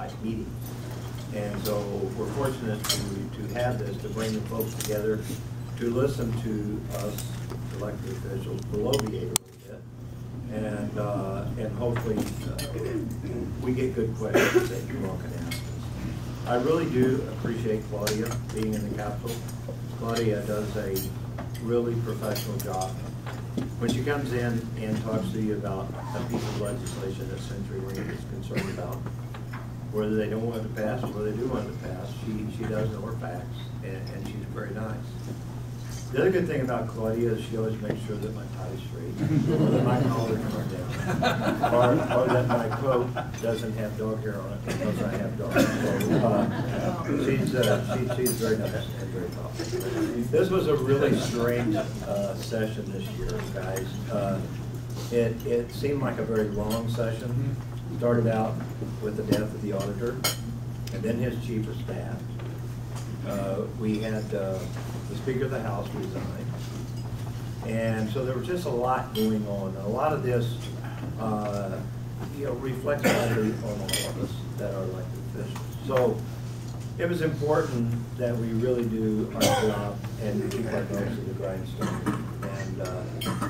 type meetings. And so we're fortunate to have this, to bring the folks together, to listen to us elected officials bloviate a little bit, and hopefully we get good questions that you all can ask us. I really do appreciate Claudia being in the Capitol. Claudia does a really professional job. When she comes in and talks to you about a piece of legislation that CenturyLink is concerned about, whether they don't want it to pass or whether they do want it to pass, she does know her facts, and she's very nice. The other good thing about Claudia is she always makes sure that my tie's straight, or that my collar turned down, or that my coat doesn't have dog hair on it because I have dogs. So she's very nice and very thoughtful. This was a really strange session this year, guys. It seemed like a very long session. Started out with the death of the auditor, and then his chief of staff. We had the Speaker of the House resign, and so there was just a lot going on. And a lot of this, reflects badly on all of us that are elected officials. So it was important that we really do our job and keep our nose to the grindstone. And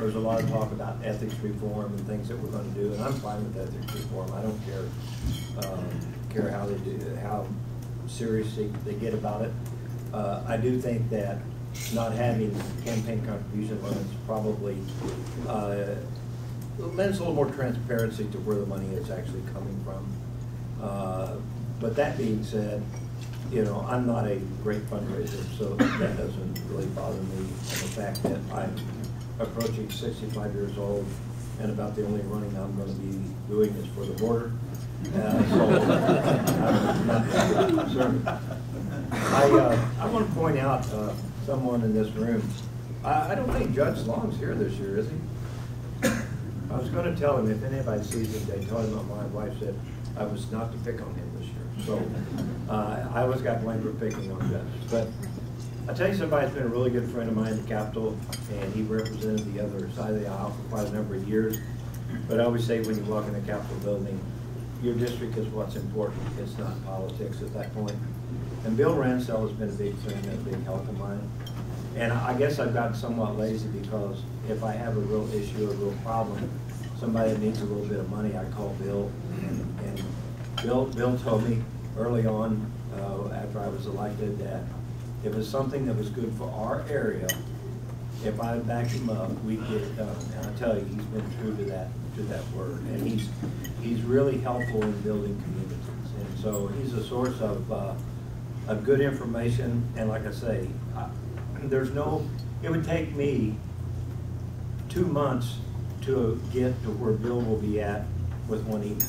there's a lot of talk about ethics reform and things that we're going to do, and I'm fine with ethics reform. I don't care how they do it, how serious they get about it. I do think that not having campaign contribution limits probably lends a little more transparency to where the money is actually coming from. But that being said, I'm not a great fundraiser, so that doesn't really bother me. And the fact that I'm approaching 65 years old, and about the only running I'm going to be doing is for the border. So I'm not that concerned. I want to point out someone in this room. I don't think Judge Long's here this year, is he? I was going to tell him if anybody sees him, they tell him that my wife said I was not to pick on him this year. So I always got blamed for picking on judges. But I'll tell you somebody that's been a really good friend of mine in the Capitol, and he represented the other side of the aisle for quite a number of years. But I always say when you walk in the Capitol building, your district is what's important. It's not politics at that point. And Bill Ransell has been a big friend and a big help of mine. And I guess I've gotten somewhat lazy because if I have a real issue, a real problem, somebody that needs a little bit of money, I call Bill. And Bill told me early on, after I was elected, that if it was something that was good for our area, if I back him up, we'd get it done. And I tell you, he's been true to that word. And he's really helpful in building communities. And so he's a source of good information. And like I say, it would take me 2 months to get to where Bill will be at with one email.